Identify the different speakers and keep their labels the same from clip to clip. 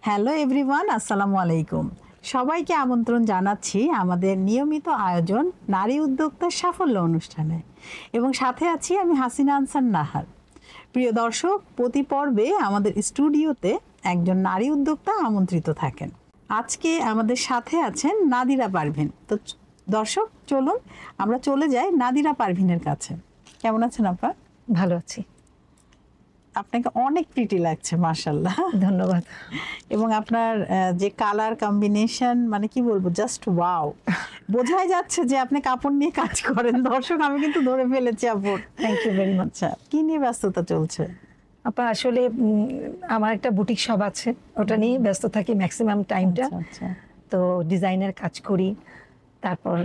Speaker 1: Hello everyone, আসসালামু আলাইকুম। সবাইকে আমন্ত্রণ জানাচ্ছি আমাদের নিয়মিত আয়োজন নারী উদ্যোক্তার সাফল্য অনুষ্ঠানে, এবং সাথে আছি আমি হাসিনা আনসার নাহার। প্রিয় দর্শক, প্রতি পর্বে আমাদের স্টুডিওতে একজন নারী উদ্যোক্তা আমন্ত্রিত থাকেন। আজকে আমাদের সাথে আছেন নাদিরা পারভিন। তো দর্শক, চলুন আমরা চলে যাই নাদিরা পারভিনের কাছে। কেমন আছেন আপা?
Speaker 2: ভালো আছি।
Speaker 1: আপনাকে অনেক প্রিটি লাগছে, মাশাআল্লাহ।
Speaker 2: ধন্যবাদ।
Speaker 1: এবং আপনার যে কালার কম্বিনেশন, মানে কি বলবো, জাস্ট ওয়াও। বোঝাই যাচ্ছে যে আপনি কাপড় নিয়ে কাজ করেন। দর্শক, আমি কিন্তু ধরে ফেলেছি আপু।
Speaker 2: Thank you very much.
Speaker 1: কি নিয়ে ব্যস্ততা চলছে
Speaker 2: আপা? আসলে আমার একটা বুটিক শপ আছে, ওটা নিয়ে ব্যস্ত থাকি ম্যাক্সিমাম টাইমটা। তো ডিজাইনের কাজ করি, তারপর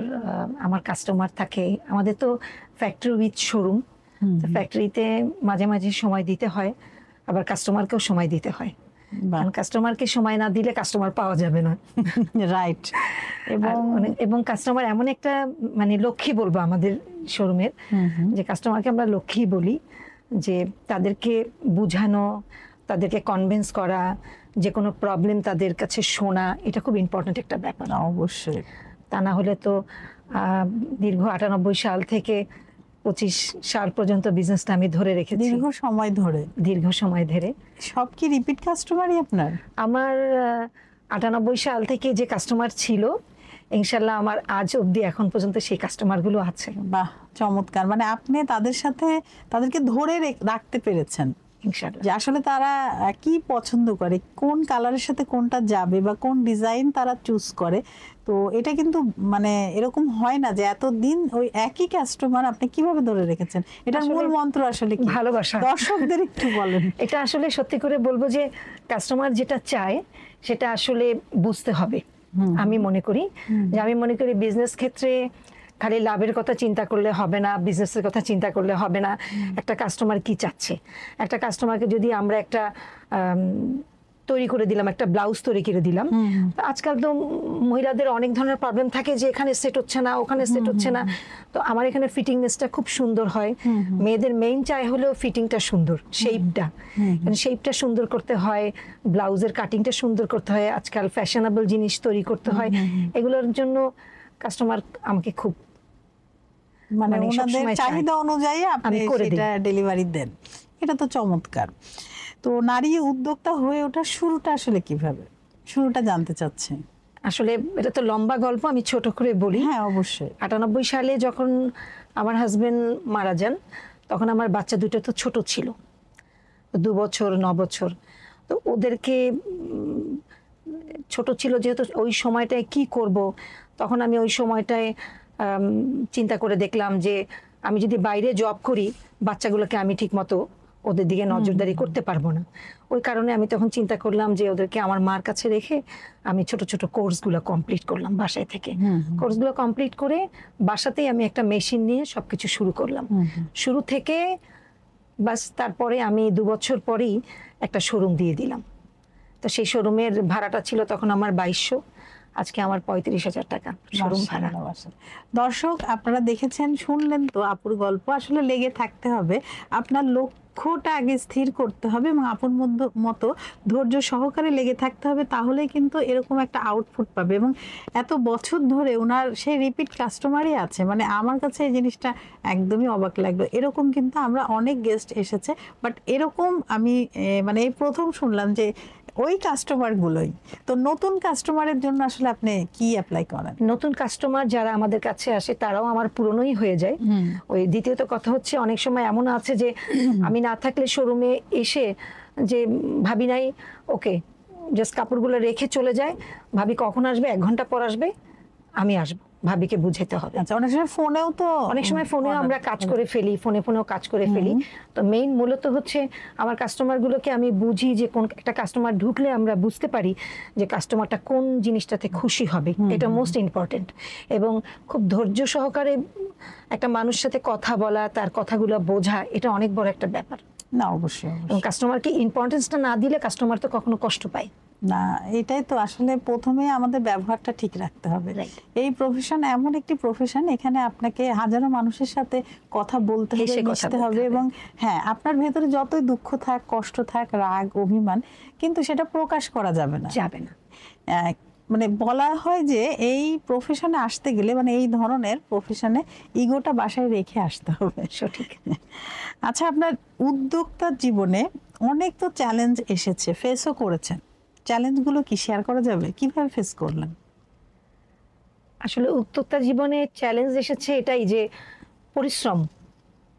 Speaker 2: আমার কাস্টমার থাকে। আমাদের তো ফ্যাক্টরি উইথ শোরুম, তো ফ্যাক্টরিতে মাঝে মাঝে সময় দিতে হয়, আবার কাস্টমারকেও সময় দিতে হয়। কারণ কাস্টমারকে সময় না দিলে কাস্টমার পাওয়া যাবে না।
Speaker 1: রাইট।
Speaker 2: এবং কাস্টমার এমন একটা মানে লক্ষ্মী বলবো আমাদের শোরুমের, যে কাস্টমারকে আমরা লক্ষ্মী বলি, যে তাদেরকে বুঝানো, তাদেরকে কনভিন্স করা, যে কোনো প্রবলেম তাদের কাছে শোনা, এটা খুব ইম্পর্টেন্ট একটা ব্যাপার।
Speaker 1: অবশ্যই।
Speaker 2: তা না হলে তো দীর্ঘ 98 সাল থেকে 25 সাল পর্যন্ত বিজনেসটা আমি ধরে রেখেছি।
Speaker 1: দীর্ঘ সময় ধরে। সব কি রিপিট কাস্টমারই আপনার?
Speaker 2: আমার 98 সাল থেকে যে কাস্টমার ছিল, ইনশাল্লাহ আমার আজ অবধি এখন পর্যন্ত সেই কাস্টমারগুলো আছে।
Speaker 1: বাহ, চমৎকার। মানে আপনি তাদেরকে ধরে রাখতে পেরেছেন, যে আসলে তারা কি পছন্দ করে, কোন কালারের সাথে কোনটা যাবে বা কোন ডিজাইন তারা চুজ করে। তো এটা কিন্তু মানে এরকম হয় না যে এতদিন ওই একই কাস্টমার আপনি কিভাবে ধরে রেখেছেন। এটার মূল মন্ত্র আসলে কি?
Speaker 2: ভালোবাসা।
Speaker 1: দর্শকদের একটু বলেন।
Speaker 2: এটা আসলে সত্যি করে বলবো যে কাস্টমার যেটা চায় সেটা আসলে বুঝতে হবে। আমি মনে করি বিজনেস ক্ষেত্রে খালি লাভের কথা চিন্তা করলে হবে না, বিজনেসের কথা চিন্তা করলে হবে না। একটা কাস্টমার কি চাচ্ছে, একটা কাস্টমারকে যদি আমরা একটা তৈরি করে দিলাম, একটা ব্লাউজ তৈরি করে দিলাম, আজকাল তো মহিলাদের অনেক ধরনের প্রবলেম থাকে, যে এখানে সেট হচ্ছে না, ওখানে সেট হচ্ছে না। তো আমার এখানে ফিটিংনেসটা খুব সুন্দর হয়। মেয়েদের মেইন চাই হলেও ফিটিংটা সুন্দর, শেপটা সুন্দর করতে হয়, ব্লাউজের কাটিংটা সুন্দর করতে হয়, আজকাল ফ্যাশনেবল জিনিস তৈরি করতে হয়। এগুলোর জন্য কাস্টমার আমাকে খুব
Speaker 1: মানে ওনাদের চাহিদা অনুযায়ী আপনি সেটা ডেলিভারি দেন। এটা তো চমৎকার। তো নারী উদ্যোক্তা হয়ে ওঠার শুরুটা আসলে কিভাবে? শুরুটা জানতে চাচ্ছি।
Speaker 2: আসলে এটা তো লম্বা গল্প, আমি ছোট করে বলি।
Speaker 1: হ্যাঁ, অবশ্যই।
Speaker 2: 98 সালে যখন আমার হাজবেন্ড মারা যান, তখন আমার বাচ্চা দুটো তো ছোট ছিল, 2 বছর 9 বছর। তো ওদেরকে ছোট ছিল যেহেতু, ওই সময়টায় কি করব, তখন আমি ওই সময়টায় চিন্তা করে দেখলাম যে আমি যদি বাইরে জব করি, বাচ্চাগুলোকে আমি ঠিক মতো ওদের দিকে নজরদারি করতে পারবো না। ওই কারণে আমি তখন চিন্তা করলাম যে ওদেরকে আমার মার কাছে রেখে আমি ছোট ছোট কোর্সগুলো কমপ্লিট করলাম বাসায় থেকে। কোর্সগুলো কমপ্লিট করে বাসাতেই আমি একটা মেশিন নিয়ে সবকিছু শুরু করলাম। শুরু থেকে বাস, তারপরে আমি 2 বছর পরেই একটা শোরুম দিয়ে দিলাম। তো সেই শোরুমের ভাড়াটা ছিল তখন আমার 2200, আজকে আমার 35,000 টাকা শোরুম ভাড়া।
Speaker 1: দর্শক, আপনারা দেখেছেন, শুনলেন তো আপুর গল্প। আসলে লেগে থাকতে হবে, আপনার লক্ষ্যটা আগে স্থির করতে হবে এবং আপুর মতো ধৈর্য সহকারে লেগে থাকতে হবে, তাহলেই কিন্তু এরকম একটা আউটপুট পাবে। এবং এত বছর ধরে ওনার সেই রিপিট কাস্টমারই আছে। মানে আমার কাছে এই জিনিসটা একদমই অবাক লাগলো। এরকম কিন্তু আমরা অনেক গেস্ট এসেছে, বাট এরকম আমি মানে এই প্রথম শুনলাম যে ওই কাস্টমারগুলোই। তো নতুন কাস্টমারের জন্য আসলে আপনি কি অ্যাপ্লাই করেন?
Speaker 2: নতুন কাস্টমার যারা আমাদের কাছে আসে তারাও আমার পুরনোই হয়ে যায়। ওই দ্বিতীয়ত কথা হচ্ছে, অনেক সময় এমন আছে যে আমি না থাকলে শোরুমে এসে যে ভাবি নাই, ওকে জাস্ট কাপড়গুলো রেখে চলে যায়, ভাবি কখন আসবে, 1 ঘন্টা পর আসবে, আমি আসবো, ভাবিকে বুঝাতে হবে।
Speaker 1: আচ্ছা, অনেক সময় ফোনেও
Speaker 2: আমরা কাজ করে ফেলি, ফোনেও কাজ করে ফেলি। তো মেইন মূলত হচ্ছে আমার কাস্টমারগুলোকে আমি বুঝি, যে কোন একটা কাস্টমার ঢুকলে আমরা বুঝতে পারি যে কাস্টমারটা কোন জিনিসটাতে খুশি হবে, এটা মোস্ট ইম্পর্টেন্ট। এবং খুব ধৈর্য সহকারে একটা মানুষের সাথে কথা বলা, তার কথাগুলো বোঝা, এটা অনেক বড় একটা ব্যাপার।
Speaker 1: না, অবশ্যই।
Speaker 2: কাস্টমারকে ইম্পর্টেন্সটা না দিলে কাস্টমার তো কখনো কষ্ট পায়।
Speaker 1: না, এটাই তো আসলে প্রথমে আমাদের ব্যবহারটা ঠিক রাখতে হবে।
Speaker 2: Right.
Speaker 1: এই প্রফেশন এমন একটি প্রফেশন, এখানে আপনাকে হাজারো মানুষের সাথে কথা বলতে হবে,
Speaker 2: হেসে কথা
Speaker 1: মিশতে
Speaker 2: বলতে
Speaker 1: হবে,
Speaker 2: হবে।
Speaker 1: এবং হ্যাঁ, আপনার ভেতরে যতই দুঃখ থাক, কষ্ট থাক, রাগ, অভিমান, কিন্তু সেটা প্রকাশ করা যাবে না।
Speaker 2: যাবে না।
Speaker 1: আহ, মানে বলা হয় যে এই প্রফেশনে আসতে গেলে, মানে এই ধরনের প্রফেশনে ইগোটা বাসায় রেখে আসতে হবে।
Speaker 2: সঠিক।
Speaker 1: আচ্ছা, আপনার উদ্যোক্তার জীবনে অনেক তো চ্যালেঞ্জ এসেছে, ফেসও করেছেন। চ্যালেঞ্জগুলো কি শেয়ার করা যাবে? কিভাবে ফেস করলেন?
Speaker 2: আসলে উদ্যোক্তা জীবনে চ্যালেঞ্জ এসেছে এটাই যে পরিশ্রম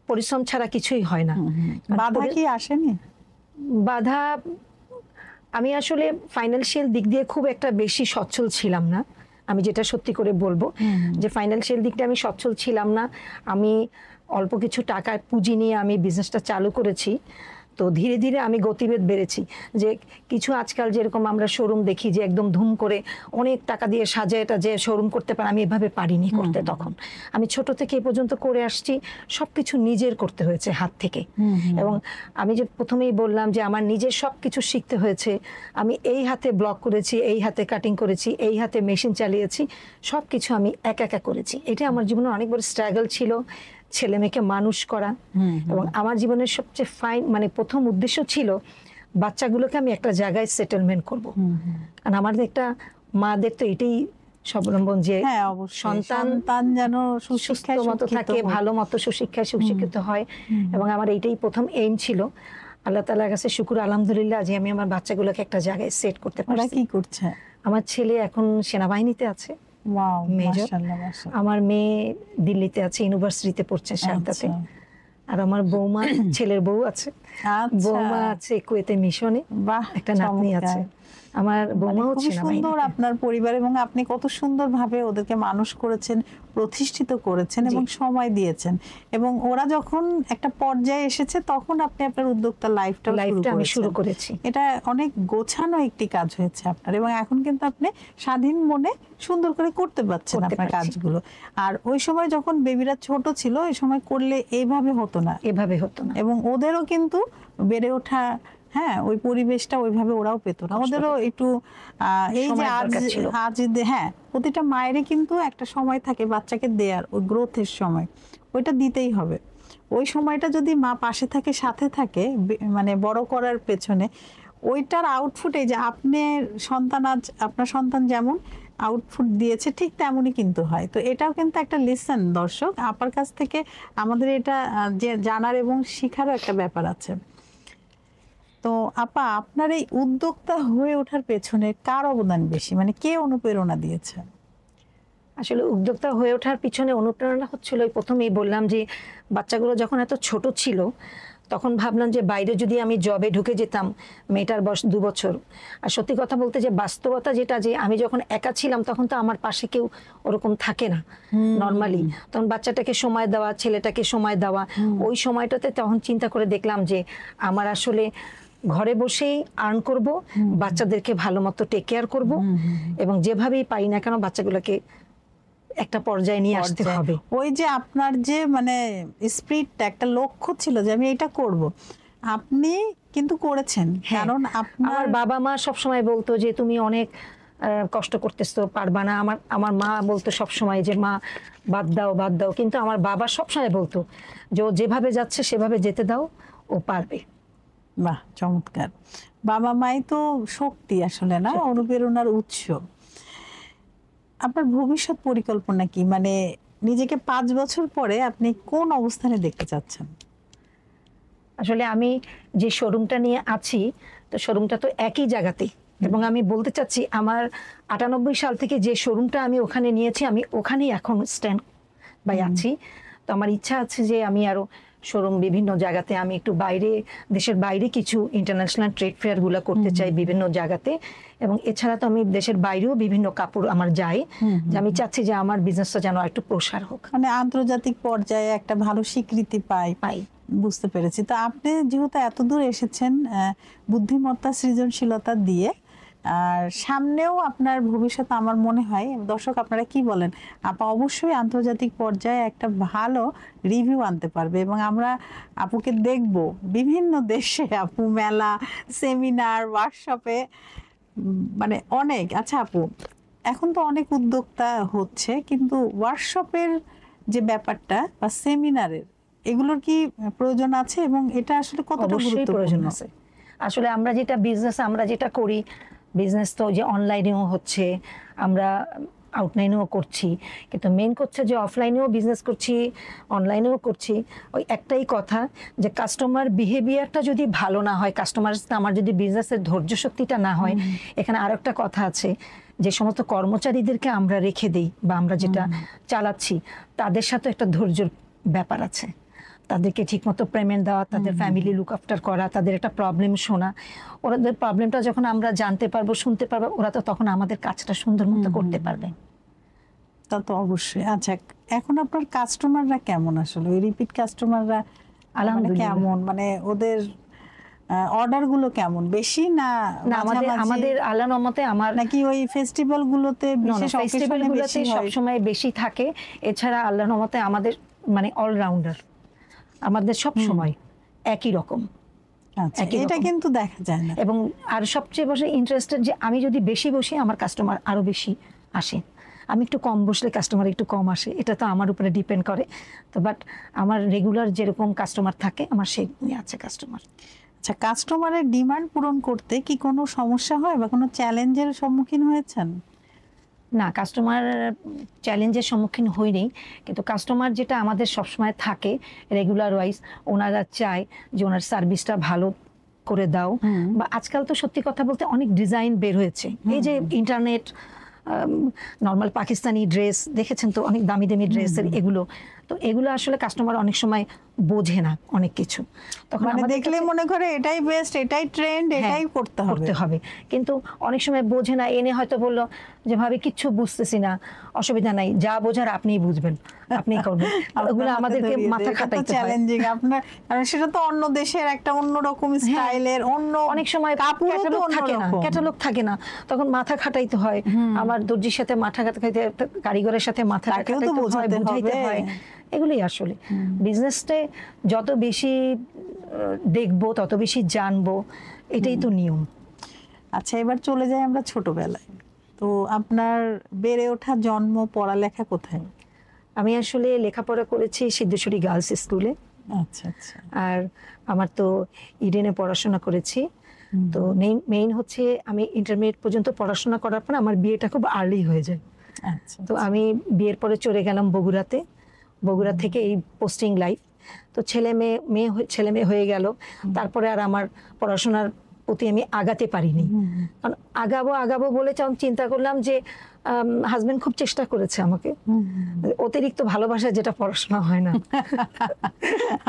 Speaker 2: পরিশ্রম ছাড়া কিছুই হয় না। আর
Speaker 1: বাধা কি আসেনি?
Speaker 2: বাধা, আমি আসলে ফাইন্যান্সিয়াল দিক দিয়ে খুব একটা বেশি সচ্ছল ছিলাম না। আমি যেটা সত্যি করে বলবো যে ফাইন্যান্সিয়াল দিকটা আমি সচ্ছল ছিলাম না। আমি অল্প কিছু টাকার পুঁজি নিয়ে আমি বিজনেসটা চালু করেছি। তো ধীরে ধীরে আমি গতিবেগ বেড়েছি। যে কিছু আজকাল যেরকম আমরা শোরুম দেখি যে একদম ধুম করে অনেক টাকা দিয়ে সাজায় এটা যে শোরুম করতে পারে, আমি এভাবে পারিনি করতে। তখন আমি ছোট থেকে এ পর্যন্ত করে আসছি, সবকিছু নিজের করতে হয়েছে হাত থেকে। এবং আমি যে প্রথমেই বললাম যে আমার নিজের সবকিছু শিখতে হয়েছে। আমি এই হাতে ব্লক করেছি, এই হাতে কাটিং করেছি, এই হাতে মেশিন চালিয়েছি, সবকিছু আমি একা একা করেছি। এটা আমার জীবনে অনেক বড় স্ট্রাগল ছিল, ছেলে মেয়েকে মানুষ করা। এবং আমার জীবনের সবচেয়ে মানে প্রথম উদ্দেশ্য ছিল বাচ্চাগুলোকে আমি একটা জায়গায় সেটেলমেন্ট করব। কারণ আমাদের একটা মাদের তো এটাই স্বাবলম্বন যে
Speaker 1: হ্যাঁ, অবশ্যই
Speaker 2: সন্তান
Speaker 1: যেন
Speaker 2: সুস্থ
Speaker 1: সুশিক্ষায়
Speaker 2: মতো থাকে, ভালো মতো সুশিক্ষায় সুশিক্ষিত হয়। এবং আমার এইটাই প্রথম এইম ছিল। আল্লাহ তাআলার কাছে শুকর, আলহামদুলিল্লাহ, যে আমি আমার বাচ্চাগুলোকে একটা জায়গায় সেট করতে
Speaker 1: ওরা
Speaker 2: পারছি।
Speaker 1: কি করছে?
Speaker 2: আমার ছেলে এখন সেনাবাহিনীতে আছে,
Speaker 1: ওয়াও,
Speaker 2: মেজর।
Speaker 1: মাশাআল্লাহ, মাশাআল্লাহ।
Speaker 2: আমার মেয়ে দিল্লিতে আছে, ইউনিভার্সিটিতে পড়ছে, শারদাতে। আর আমার বৌমা, ছেলের বউ আছে, বৌমা আছে কুয়েতে মিশনে,
Speaker 1: বাহ,
Speaker 2: একটা নাতনি আছে। আমার বৌমাও
Speaker 1: খুব সুন্দর আপনার পরিবার, এবং আপনি কত সুন্দরভাবে ওদেরকে মানুষ করেছেন, প্রতিষ্ঠিত করেছেন এবং সময় দিয়েছেন। এবং ওরা যখন একটা পর্যায়ে এসেছে তখন আপনি আপনার উদ্যোক্তা লাইফটা
Speaker 2: আমি শুরু করেছি।
Speaker 1: এটা অনেক গোছানো একটি কাজ হয়েছে আপনার, এবং এখন কিন্তু আপনি স্বাধীন মনে সুন্দর করে করতে পারছেন আপনার কাজগুলো। আর ওই সময় যখন বেবিরা ছোট ছিল, ওই সময় করলে এইভাবে হতো না, এবং ওদেরও কিন্তু বেড়ে ওঠা, হ্যাঁ, ওই পরিবেশটা ওইভাবে ওরাও পেত না। ওদেরও একটু এই যে আজ হ্যাঁ, প্রতিটা মায়েরই কিন্তু একটা সময় থাকে বাচ্চাকে দেয়ার, ওই গ্রোথের সময়, ওইটা দিতেই হবে। ওই সময়টা যদি মা পাশে থাকে, সাথে থাকে, মানে বড় করার পেছনে, ওইটার আউটপুট, এই যে আপনার সন্তান যেমন আউটপুট দিয়েছে ঠিক তেমনই কিন্তু হয়। তো এটাও কিন্তু একটা লিসন, দর্শক, আপার কাছ থেকে আমাদের এটা যে জানার এবং শিখারও একটা ব্যাপার আছে। তো আপা, আপনার এই উদ্যোক্তা হয়ে ওঠার পেছনে কার অবদান বেশি, মানে কে অনুপ্রেরণা দিয়েছে?
Speaker 2: আসলে উদ্যোক্তা হয়ে ওঠার পিছনে অনুপ্রেরণা হচ্ছিল, প্রথমেই বললাম যে বাচ্চাগুলো যখন এত ছোট ছিল তখন ভাবলাম যে বাইরে যদি আমি জবে ঢুকে যেতাম, মেয়েটার বয়স 2 বছর। আর সত্যি কথা বলতে যে বাস্তবতা যেটা, যে আমি যখন একা ছিলাম তখন তো আমার পাশে কেউ ওরকম থাকে না নর্মালি। তখন বাচ্চাটাকে সময় দেওয়া, ছেলেটাকে সময় দেওয়া, ওই সময়টাতে তখন চিন্তা করে দেখলাম যে আমার আসলে ঘরে বসেই আর্ন করব, বাচ্চাদেরকে ভালো মতো টেক কেয়ার করব, এবং যেভাবেই পাই না কেন বাচ্চাগুলোকে একটা পর্যায়ে নিয়ে আসতে হবে।
Speaker 1: ওই যে আপনার যে মানে স্পিরিটটা, একটা লক্ষ্য ছিল যে আমি এটা করব, আপনি কিন্তু করেছেন। কারণ
Speaker 2: আমার বাবা মা সবসময় বলতো যে তুমি অনেক কষ্ট করতেছো, পারবা না। আমার মা বলতো সবসময় যে মা বাদ দাও, কিন্তু আমার বাবা সবসময় বলতো যে ও যেভাবে যাচ্ছে সেভাবে যেতে দাও, ও পারবে।
Speaker 1: বাহ, চমৎকার। বাবা মাই তো শক্তি আসলে, না, অনুপ্রেরণার উৎস। আপনার ভবিষ্যৎ পরিকল্পনা কি, মানে নিজেকে 5 বছর পরে আপনি কোন অবস্থানে দেখতে চাচ্ছেন?
Speaker 2: আসলে আমি যে শোরুমটা নিয়ে আছি, তো শোরুমটা তো একই জায়গাতেই, এবং আমি বলতে চাচ্ছি আমার 98 সাল থেকে যে শোরুমটা আমি ওখানে নিয়েছি, আমি ওখানেই এখন স্ট্যান্ড বাই আছি। তো আমার ইচ্ছা আছে যে আমি আরো শোরুম বিভিন্ন জায়গাতে, আমি একটু বাইরে, দেশের বাইরে কিছু ইন্টারন্যাশনাল ট্রেড ফেয়ার গুলা করতে চাই বিভিন্ন জায়গাতে। এবং এছাড়া তো আমি দেশের বাইরেও বিভিন্ন কাপড় আমার যায়, যে আমি চাচ্ছি যে আমার বিজনেসটা যেন একটু প্রসার হোক,
Speaker 1: মানে আন্তর্জাতিক পর্যায়ে একটা ভালো স্বীকৃতি পাই। বুঝতে পেরেছি। তো আপনি যেহেতু এত দূর এসেছেন বুদ্ধিমত্তা, সৃজনশীলতা দিয়ে, আর সামনেও আপনার ভবিষ্যৎ, আমার মনে হয়, দর্শক আপনারা কি বলেন, আপা অবশ্যই আন্তর্জাতিক পর্যায়ে একটা ভালো রিভিউ আনতে পারবে। এবং আমরা আপুকে দেখব বিভিন্ন দেশে, আপু মেলা, সেমিনার, ওয়ার্কশপে মানে অনেক, আচ্ছা আপু, এখন তো অনেক উদ্যোক্তা হচ্ছে, কিন্তু ওয়ার্কশপের যে ব্যাপারটা বা সেমিনারের, এগুলোর কি প্রয়োজন আছে এবং এটা আসলে কতটা
Speaker 2: অবশ্যই প্রয়োজন
Speaker 1: গুরুত্বপূর্ণ?
Speaker 2: আছে। আসলে আমরা যেটা করি, বিজনেস তো যে অনলাইনেও হচ্ছে, আমরা আউটলাইনেও করছি, কিন্তু মেন করছে যে অফলাইনেও বিজনেস করছি, অনলাইনেও করছি। ওই একটাই কথা, যে কাস্টমার বিহেভিয়ারটা যদি ভালো না হয়, কাস্টমার আমার যদি বিজনেসের ধৈর্য শক্তিটা না হয়, এখানে আরো একটা কথা আছে, যে সমস্ত কর্মচারীদেরকে আমরা রেখে দিই বা আমরা যেটা চালাচ্ছি, তাদের সাথে একটা ধৈর্যের ব্যাপার আছে। তাদেরকে ঠিকমতো পেমেন্ট দেওয়া, তাদের ফ্যামিলি লুক আফটার করা, তাদের একটা প্রবলেম শোনা, ওদের প্রবলেমটা যখন আমরা জানতে পারবো, শুনতে পারবো, ওরা তো তখন আমাদের কাজটা সুন্দর মতো করতে পারবে।
Speaker 1: তা তো অবশ্যই। আচ্ছা, এখন আপনার কাস্টমাররা কেমন, আসলে ওই রিপিট কাস্টমাররা
Speaker 2: আলহামদুলিল্লাহ।
Speaker 1: কেমন, মানে ওদের অর্ডার গুলো কেমন, বেশি না
Speaker 2: না, আমাদের আল্লাহর রহমতে
Speaker 1: নাকি ওই ফেস্টিভ্যাল গুলোতে, বিশেষ
Speaker 2: ফেস্টিভ্যাল গুলোতে সবসময় বেশি থাকে। এছাড়া আল্লাহর রহমতে আমাদের মানে অলরাউন্ডার, আমাদের সব সময় একই রকম।
Speaker 1: আচ্ছা, এটা কিন্তু দেখা যায় না।
Speaker 2: এবং আর সবচেয়ে বেশি ইন্টারেস্টেড, যে আমি যদি বেশি বসি আমার কাস্টমার আরো বেশি আসে, আমি একটু কম বসলে কাস্টমার একটু কম আসে, এটা তো আমার উপরে ডিপেন্ড করে। তো বাট আমার রেগুলার যেরকম কাস্টমার থাকে, আমার সেরকমই আছে কাস্টমার।
Speaker 1: আচ্ছা, কাস্টমারের ডিমান্ড পূরণ করতে কি কোনো সমস্যা হয় বা কোনো চ্যালেঞ্জের সম্মুখীন হয়েছেন?
Speaker 2: না, কাস্টমার চ্যালেঞ্জের সম্মুখীন হইনি, কিন্তু কাস্টমার যেটা আমাদের সবসময় থাকে রেগুলার ওয়াইজ, ওনারা চায় যে ওনার সার্ভিসটা ভালো করে দাও। বা আজকাল তো সত্যি কথা বলতে অনেক ডিজাইন বের হয়েছে, এই যে ইন্টারনেট, নর্মাল পাকিস্তানি ড্রেস দেখেছেন তো, অনেক দামি দামি ড্রেসের এগুলো, তো এগুলো আসলে কাস্টমার অনেক সময় বোঝে না অনেক কিছু, তখন
Speaker 1: মানে দেখলে মনে করে এটাই বেস্ট, এটাই ট্রেন্ড, এটাই করতে হবে।
Speaker 2: কিন্তু অনেক সময় বোঝে না, এনে হয়তো বললো যে ভাবে কিচ্ছু বুঝতেছি না, অসুবিধা নাই, যা বোঝার আপনিই বুঝবেন, আপনিই করবেন। ওগুলো আমাদেরকে মাথা খাটাইতে হয়।
Speaker 1: চ্যালেঞ্জিং আপনার, কারণ সেটা তো অন্য দেশের একটা অন্য রকম স্টাইলের, অন্য
Speaker 2: অনেক সময় ক্যাটালগ থাকে না, তখন মাথা খাটাইতে হয়। আমার দর্জির সাথে মাথা খাটাইতে, কারিগরের সাথে মাথা খাটাইতে হয়, বুঝাইতে হয়। এগুলোই আসলে বিজনেসটা যত বেশি দেখবো তত বেশি জানবো, এটাই তো নিয়ম।
Speaker 1: আচ্ছা, এবার চলে যাই আমরা ছোটবেলায়। তো আপনার বেড়ে ওঠা, জন্ম, পড়ালেখা কোথায়?
Speaker 2: আমি আসলে লেখাপড়া করেছি সিদ্ধেশ্বরী গার্লস স্কুলে।
Speaker 1: আচ্ছা আচ্ছা।
Speaker 2: আর আমার তো ইডেনে পড়াশোনা করেছি। তো মেইন হচ্ছে আমি ইন্টারমিডিয়েট পর্যন্ত পড়াশোনা করার পর আমার বিয়েটা খুব আর্লি হয়ে যায়।
Speaker 1: আচ্ছা,
Speaker 2: তো আমি বিয়ের পরে চলে গেলাম বগুড়াতে। বগুড়া থেকে এই পোস্টিং লাইফ, তো ছেলে মেয়ে হয়ে গেল। তারপরে আর আমার পড়াশোনার প্রতি আমি আগাতে পারিনি, কারণ আগাবো বলে চিন্তা করলাম যে হাজবেন্ড খুব চেষ্টা করেছে আমাকে, অতিরিক্ত ভালোবাসা যেটা পড়াশোনা হয় না।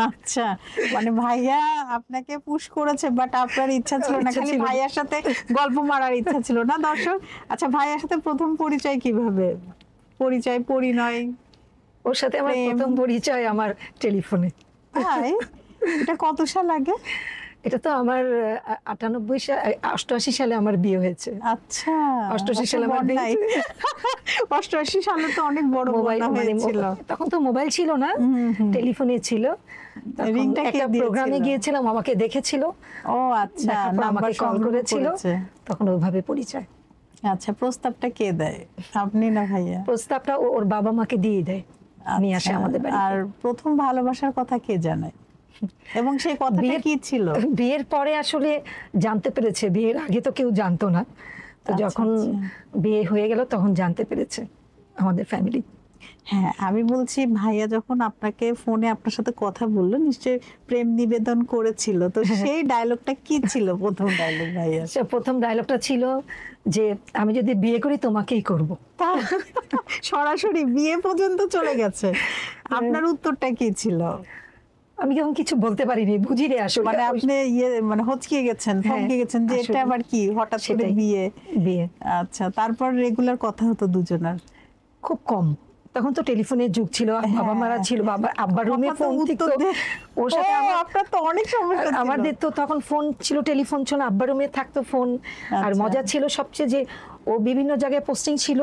Speaker 1: আচ্ছা, মানে ভাইয়া আপনাকে পুশ করেছে, বাট আপনার ইচ্ছা ছিল না, খালি ভাইয়ার সাথে গল্প মারার ইচ্ছা ছিল না। দর্শক, আচ্ছা, ভাইয়ার সাথে প্রথম পরিচয় কিভাবে? পরিণয়?
Speaker 2: ওর সাথে আমার প্রথম পরিচয় আমার টেলিফোনে।
Speaker 1: এটা কত সাল আগে?
Speaker 2: এটা তো আমার 88 সালে আমার বিয়ে হয়েছে।
Speaker 1: আচ্ছা,
Speaker 2: 88 সালে আমার বিয়ে।
Speaker 1: 88 সালে তো অনেক বড় মোবাইল হয়েছিল,
Speaker 2: তখন তো মোবাইল ছিল না, টেলিফোনে ছিল। একটা প্রোগ্রামে গিয়েছিলাম, আমাকে দেখেছিল।
Speaker 1: ও আচ্ছা,
Speaker 2: আমাকে কল করেছিল, তখন ওইভাবে পরিচয়।
Speaker 1: আচ্ছা, প্রস্তাবটা কে দেয়, আপনি না ভাইয়া?
Speaker 2: প্রস্তাবটা ওর বাবা মাকে দিয়ে দেয়, নিয়ে আসে আমাদের বাড়িতে।
Speaker 1: আর প্রথম ভালোবাসার কথা কে জানায় এবং সেই কথাটা কি ছিল?
Speaker 2: বিয়ের পরে আসলে জানতে পেরেছে, বিয়ের আগে তো কেউ জানতো না। তো যখন বিয়ে হয়ে গেল তখন জানতে পেরেছে আমাদের ফ্যামিলি।
Speaker 1: হ্যাঁ, আমি বলছি ভাইয়া যখন আপনাকে ফোনে আপনার সাথে কথা বললো, নিশ্চয়ই প্রেম নিবেদন করেছিল, তো সেই ডায়লগটা কি ছিল? প্রথম ডায়লগ ভাইয়া,
Speaker 2: প্রথম ডায়লগটা ছিল যে আমি যদি বিয়ে করি তোমাকেই করব।
Speaker 1: সরাসরি বিয়ে পর্যন্ত চলে গেছে। আপনার উত্তরটা কি ছিল?
Speaker 2: আমি যখন কিছু বলতে পারিনি, বুঝি রে আসলে,
Speaker 1: মানে আপনি মানে হচকিয়ে গেছেন, থমকে গেছেন যে এটা আবার কি, হঠাৎ করে বিয়ে। আচ্ছা, তারপর রেগুলার কথা হতো দুজনের?
Speaker 2: খুব কম, তখন তো টেলিফোনের যুগ ছিল, বাবা মারা ছিল, বাবা আব্বার রুমে ফোন দিত, ওর সাথে
Speaker 1: আপনার তো অনেক সমস্যা ছিল।
Speaker 2: আমাদের তো তখন ফোন ছিল, টেলিফোন ছিল, আব্বার রুমে থাকতো ফোন। আর মজা ছিল সবচেয়ে যে ও বিভিন্ন জায়গায় পোস্টিং ছিল,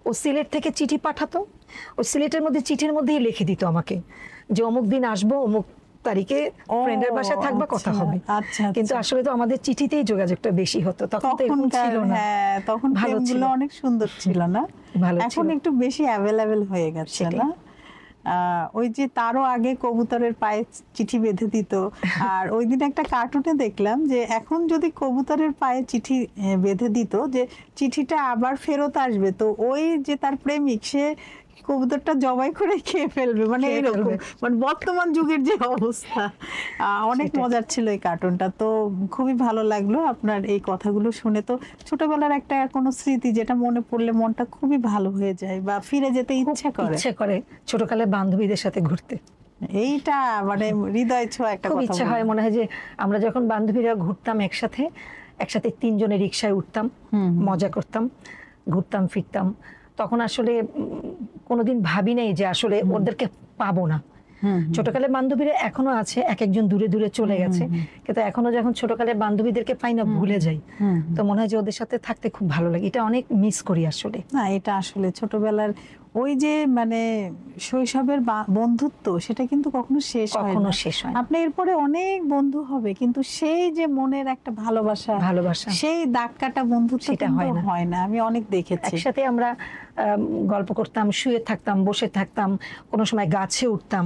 Speaker 2: ও সিলেট থেকে চিঠি পাঠাতো, ও সিলেটের মধ্যে চিঠির মধ্যেই লিখে দিত আমাকে যে অমুক দিন আসবো, অমুক তারিখে ফ্রেন্ডের বাসায় থাকবা, কথা হবে।
Speaker 1: আচ্ছা,
Speaker 2: কিন্তু আসলে তো আমাদের চিঠিতেই যোগাযোগটা বেশি হতো, তখন তো এরকম ছিল না।
Speaker 1: হ্যাঁ, তখন
Speaker 2: ভালো ছিল,
Speaker 1: প্রেমগুলো অনেক সুন্দর ছিল না?
Speaker 2: ভালো
Speaker 1: এখন
Speaker 2: ছিল।
Speaker 1: একটু বেশি অ্যাভেলেবেল হয়ে গেছে
Speaker 2: সেটাই।
Speaker 1: না? ওই যে তারও আগে কবুতরের পায়ে চিঠি বেঁধে দিত, আর ওই দিন একটা কার্টুনে দেখলাম যে এখন যদি কবুতরের পায়ে চিঠি বেঁধে দিত, যে চিঠিটা আবার ফেরত আসবে, তো ওই যে তার প্রেমিক সে কবুতরটা জবাই করে খেয়ে ফেলবে, মানে
Speaker 2: খেয়ে
Speaker 1: এইরকম,
Speaker 2: ফেলবে।
Speaker 1: মানে বর্তমান যুগের যে অবস্থা। অনেক
Speaker 2: সেটাই।
Speaker 1: মজার ছিল এই কার্টুনটা, তো খুবই ভালো লাগলো আপনার এই কথাগুলো শুনে। তো ছোটবেলার একটা কোনো স্মৃতি যেটা মনে পড়লে মনটা খুবই ভালো হয়ে যায় বা ফিরে যেতে ইচ্ছা করে?
Speaker 2: ইচ্ছে করে ছোটকালে বান্ধবীদের সাথে ঘুরতে,
Speaker 1: এইটা মানে হৃদয় ছোঁয়া একটা
Speaker 2: খুব
Speaker 1: কথা
Speaker 2: ইচ্ছা হয়।
Speaker 1: বললেন।
Speaker 2: মনে হয় যে আমরা যখন বান্ধবীরা ঘুরতাম একসাথে, একসাথে তিনজনে রিক্সায় উঠতাম, মজা করতাম, ঘুরতাম ফিরতাম, তখন আসলে কোনোদিন ভাবি নাই যে আসলে ওদেরকে পাবো না। ছোটকালের বান্ধবীরা এখনো আছে, এক একজন দূরে দূরে চলে গেছে, কিন্তু এখনো যখন ছোটকালের বান্ধবীদেরকে পাই না, ভুলে যাই, তো মনে হয় যে ওদের সাথে থাকতে খুব ভালো লাগে। এটা অনেক মিস করি আসলে।
Speaker 1: না, এটা আসলে ছোটবেলার ওই যে মানে শৈশবের বন্ধুত্ব, সেটা কিন্তু কখনো শেষ হয়
Speaker 2: কখনো
Speaker 1: না।
Speaker 2: শেষ হয় না।
Speaker 1: আপনি এরপরে অনেক বন্ধু হবে, কিন্তু সেই যে মনের একটা ভালোবাসা, সেই দাগ কাটা বন্ধুত্ব
Speaker 2: সেটা
Speaker 1: কিন্তু হয় না। আমি অনেক দেখেছি।
Speaker 2: একসাথে আমরা গল্প করতাম, শুয়ে থাকতাম, বসে থাকতাম, কোনো সময় গাছে উঠতাম,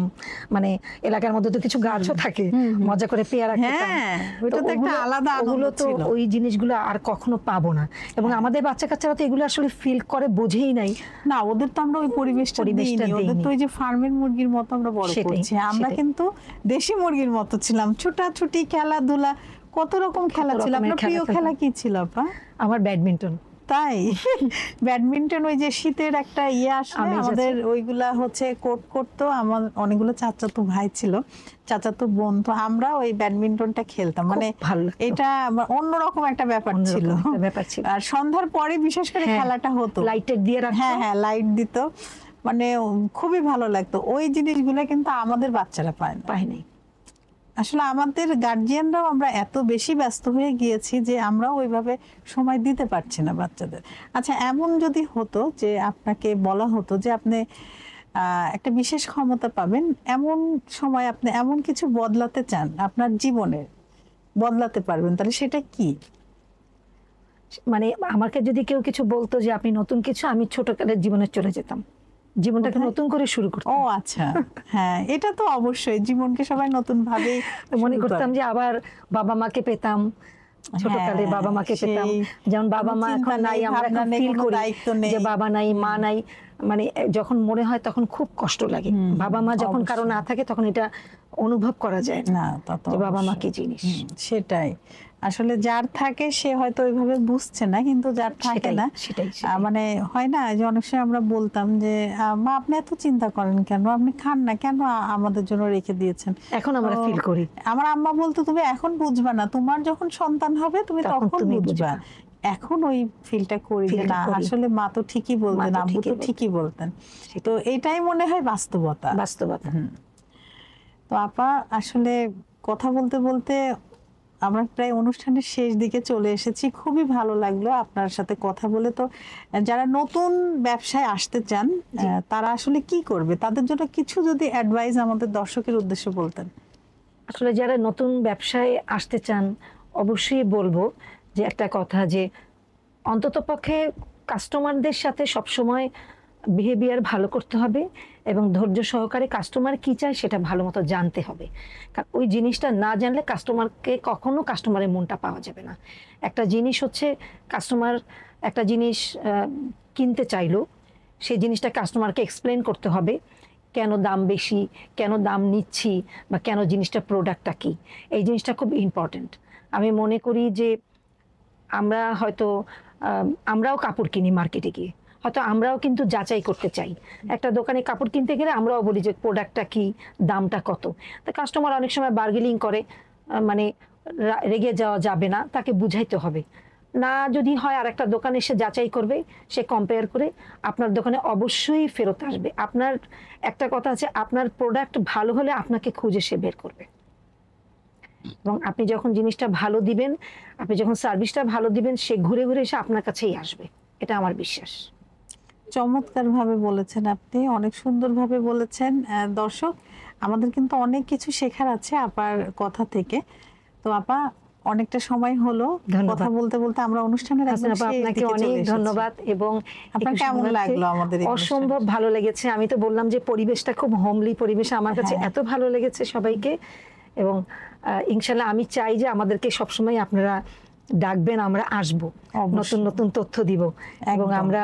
Speaker 2: মানে এলাকার মধ্যে তো কিছু গাছও থাকে, মজা করে পেয়ারা খেতাম।
Speaker 1: হ্যাঁ, ওটা তো একটা আলাদা আনন্দ
Speaker 2: ওগুলো তো,
Speaker 1: ছিল।
Speaker 2: ওই জিনিসগুলো আর কখনো পাবো না। এবং আমাদের বাচ্চা কাচ্চারা তো এগুলো আসলে ফিল করে, বোঝেই নাই।
Speaker 1: না, ওদের তো আমরা ওই পরিবেশটা দিইনি। ওদের তো ওই যে ফার্মের মুরগির মতো আমরা বড় করছি। আমরা কিন্তু দেশি মুরগির মতো ছিলাম, ছোটাছুটি, খেলাধুলা, কত রকম খেলা ছিল। আপনার প্রিয় খেলা কি ছিল আপা?
Speaker 2: আমার ব্যাডমিন্টন।
Speaker 1: তাই? ব্যাডমিন্টন, ওই যে শীতের একটা আসলে আমাদের ওইগুলা হচ্ছে কোর্ট করতো। আমার অনেকগুলো চাচাতো ভাই ছিল, চাচাতো বোন, তো আমরা ওই ব্যাডমিন্টনটা খেলতাম। মানে এটা অন্যরকম একটা ব্যাপার ছিল। আর সন্ধ্যার পরে বিশেষ করে খেলাটা হতো,
Speaker 2: লাইটের দিয়ে রাখতো।
Speaker 1: হ্যাঁ হ্যাঁ, লাইট দিত, মানে খুবই ভালো লাগতো। ওই জিনিসগুলো কিন্তু আমাদের বাচ্চারা পায়নি। আসলে আমাদের গার্জিয়ানরাও আমরা এত বেশি ব্যস্ত হয়ে গিয়েছি যে আমরা ওইভাবে সময় দিতে পারছি না বাচ্চাদের। আচ্ছা, এমন যদি হতো যে আপনাকে বলা হতো যে আপনি একটা বিশেষ ক্ষমতা পাবেন, এমন সময় আপনি এমন কিছু বদলাতে চান, আপনার জীবনে বদলাতে পারবেন, তাহলে সেটা কি?
Speaker 2: মানে আমাকে যদি কেউ কিছু বলতো যে আপনি নতুন কিছু, আমি ছোটকালের জীবনে চলে যেতাম, জীবনটাকে নতুন করে শুরু করতাম।
Speaker 1: ও আচ্ছা, হ্যাঁ, এটা তো অবশ্যই, জীবনকে সবাই নতুন ভাবে
Speaker 2: মনে করতাম যে আবার বাবা মাকে পেতাম, ছোটকালে বাবা মাকে পেতাম, যেমন বাবা মা এখন নাই, আমরা এখন ফিল করি যে বাবা নাই, মা নাই। মানে যখন মনে হয় তখন খুব কষ্ট লাগে। বাবা মা যখন কারো না থাকে তখন এটা অনুভব করা যায় না, যে বাবা মা কি জিনিস।
Speaker 1: সেটাই, আসলে যার থাকে সে হয়তো ওইভাবে বুঝছে না, কিন্তু যার থাকে না, মানে হয় না যে অনেক সময় আমরা বলতাম যে মা আপনি এত চিন্তা করেন কেন, আপনি খান না কেন, আমাদের জন্য রেখে দিয়েছেন।
Speaker 2: এখন আমরা ফিল করি।
Speaker 1: আমার আম্মা বলতো তুমি এখন বুঝবা না, তোমার যখন সন্তান হবে তুমি তখন বুঝবা। এখন ওই ফিলটা করি যে না, আসলে মা তো ঠিকই বলতেন, আব্বু তো ঠিকই বলতেন। তো এটাই মনে হয় বাস্তবতা। তো আপা, আসলে কথা বলতে বলতে আমরা প্রায় অনুষ্ঠানের শেষ দিকে চলে এসেছি। খুবই ভালো লাগলো আপনার সাথে কথা বলে। তো যারা নতুন ব্যবসায় আসতে চান তারা আসলে কি করবে, তাদের জন্য কিছু যদি অ্যাডভাইস আমাদের দর্শকের উদ্দেশ্যে বলতেন।
Speaker 2: আসলে যারা নতুন ব্যবসায় আসতে চান, অবশ্যই বলবো যে একটা কথা, যে অন্ততপক্ষে কাস্টমারদের সাথে সবসময় বিহেভিয়ার ভালো করতে হবে এবং ধৈর্য সহকারে কাস্টমার কি চায় সেটা ভালো মতো জানতে হবে। কারণ ওই জিনিসটা না জানলে কাস্টমারকে কখনো কাস্টমারের মনটা পাওয়া যাবে না। একটা জিনিস হচ্ছে, কাস্টমার একটা জিনিস কিনতে চাইলো, সেই জিনিসটা কাস্টমারকে এক্সপ্লেন করতে হবে, কেন দাম বেশি, কেন দাম নিচ্ছি, বা কেন জিনিসটা প্রোডাক্টটা কি। এই জিনিসটা খুব ইম্পর্টেন্ট। আমি মনে করি যে আমরা হয়তো আমরাও কাপড় কিনি মার্কেটে গিয়ে, হয়তো আমরাও কিন্তু যাচাই করতে চাই। একটা দোকানে কাপড় কিনতে গেলে আমরাও বলি যে প্রোডাক্টটা কি, দামটা কত। তো কাস্টমার অনেক সময় বার্গেনিং করে, মানে রেগে যাওয়া যাবে না, তাকে বুঝাইতে হবে। না যদি হয় আর একটা দোকানে সে যাচাই করবে, সে কম্পেয়ার করে আপনার দোকানে অবশ্যই ফেরত আসবে। আপনার একটা কথা আছে, আপনার প্রোডাক্ট ভালো হলে আপনাকে খুঁজে সে বের করবে। এবং আপনি যখন জিনিসটা ভালো দিবেন, আপনি যখন সার্ভিসটা ভালো দিবেন, সে ঘুরে ঘুরে এসে আপনার কাছেই আসবে, এটা আমার বিশ্বাস।
Speaker 1: চমৎকার ভাবে বলেছেন, আপনি অনেক সুন্দর ভাবে বলেছেন। দর্শক, আমাদের কিন্তু অনেক কিছু শেখার আছে আপার কথা থেকে। তো আপা, অনেকটা সময় হলো, কথা বলতে বলতে আমরা অনুষ্ঠানের একদম শেষ দিকে
Speaker 2: আপনাকে
Speaker 1: চলে
Speaker 2: অনেক
Speaker 1: এসেছি।
Speaker 2: ধন্যবাদ। এবং
Speaker 1: আপনার কেমন লাগলো আমাদের এই
Speaker 2: অসম্ভব ভালো লেগেছে। আমি তো বললাম যে পরিবেশটা খুব হোমলি পরিবেশ, আমার কাছে এত ভালো লেগেছে সবাইকে। এবং ইনশাল্লাহ আমি চাই যে আমাদেরকে সবসময় আপনারা ডাকবেন, আমরা আসবো, নতুন নতুন তথ্য দিব এবং আমরা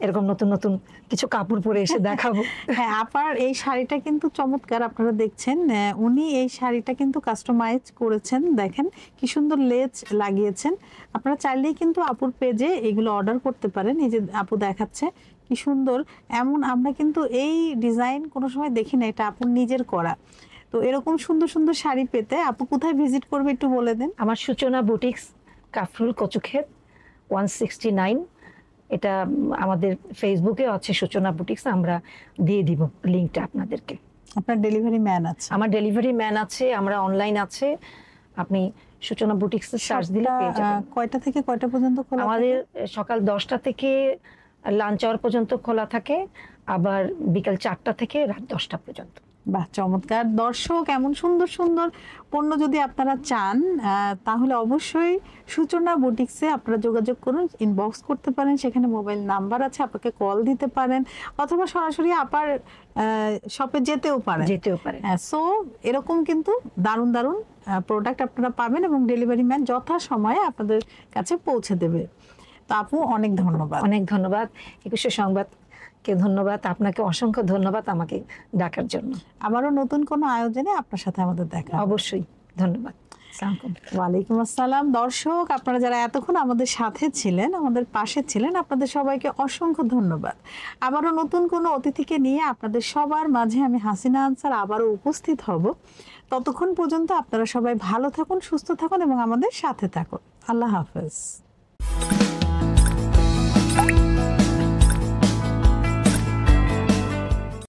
Speaker 2: এরকম নতুন নতুন কিছু কাপড় পরে এসে দেখাবো।
Speaker 1: হ্যাঁ, আপার এই শাড়িটা কিন্তু চমৎকার, আপনারা দেখছেন। উনি এই শাড়িটা কিন্তু কাস্টমাইজ করেছেন, দেখেন কি সুন্দর লেজ লাগিয়েছেন। আপনারা চাইলেই কিন্তু আপুর পেজে এগুলো অর্ডার করতে পারেন। এই যে আপু দেখাচ্ছে কি সুন্দর, এমন আমরা কিন্তু এই ডিজাইন কোনো সময় দেখি না, এটা আপুর নিজের করা। তো এরকম সুন্দর সুন্দর শাড়ি পেতে আপু কোথায় ভিজিট করবে একটু বলে দেন।
Speaker 2: আমার সূচনা বুটিক্স, কাফরুল কচুক্ষেত 169, এটা আমাদের ফেসবুকে আছে সূচনা বুটিক্স, আমরা দিয়ে দিব লিঙ্কটা আপনাদেরকে।
Speaker 1: আপনার ডেলিভারি ম্যান আছে?
Speaker 2: আমার ডেলিভারি ম্যান আছে, আমরা অনলাইন আছে, আপনি সূচনা বুটিক্স সার্চ দিলে পেয়ে যাবেন।
Speaker 1: কয়টা থেকে কয়টা পর্যন্ত খোলা?
Speaker 2: আমাদের সকাল 10টা থেকে লাঞ্চ আওয়ার পর্যন্ত খোলা থাকে, আবার বিকাল 4টা থেকে রাত 10টা পর্যন্ত।
Speaker 1: বাহ, চমৎকার। দর্শক, এমন সুন্দর সুন্দর পণ্য যদি আপনারা চান তাহলে অবশ্যই সূচনা বুটিক্সে আপনারা যোগাযোগ করুন, ইনবক্স করতে পারেন, সেখানে মোবাইল নাম্বার আছে, আপনাকে কল দিতে পারেন, অথবা সরাসরি আপার শপে যেতেও পারেন। সো এরকম কিন্তু দারুণ দারুণ প্রোডাক্ট আপনারা পাবেন এবং ডেলিভারি ম্যান যথাসময়ে আপনাদের কাছে পৌঁছে দেবে। তো আপু, অনেক ধন্যবাদ।
Speaker 2: অনেক ধন্যবাদ। 21 সংবাদকে ধন্যবাদ, আপনাকে অসংখ্য ধন্যবাদ আমাকে ডাকার জন্য।
Speaker 1: আবারও নতুন কোনো আয়োজনে আপনার সাথে আমাদের দেখা।
Speaker 2: অবশ্যই, ধন্যবাদ।
Speaker 1: ওয়ালাইকুম আসসালাম। দর্শক, আপনারা যারা এতক্ষণ আমাদের সাথে ছিলেন, আমাদের পাশে ছিলেন, আপনাদের সবাইকে অসংখ্য ধন্যবাদ। আবারও নতুন কোনো অতিথিকে নিয়ে আপনাদের সবার মাঝে আমি হাসিনা আনসার আবারও উপস্থিত হব। ততক্ষণ পর্যন্ত আপনারা সবাই ভালো থাকুন, সুস্থ থাকুন এবং আমাদের সাথে থাকুন। আল্লাহ হাফেজ।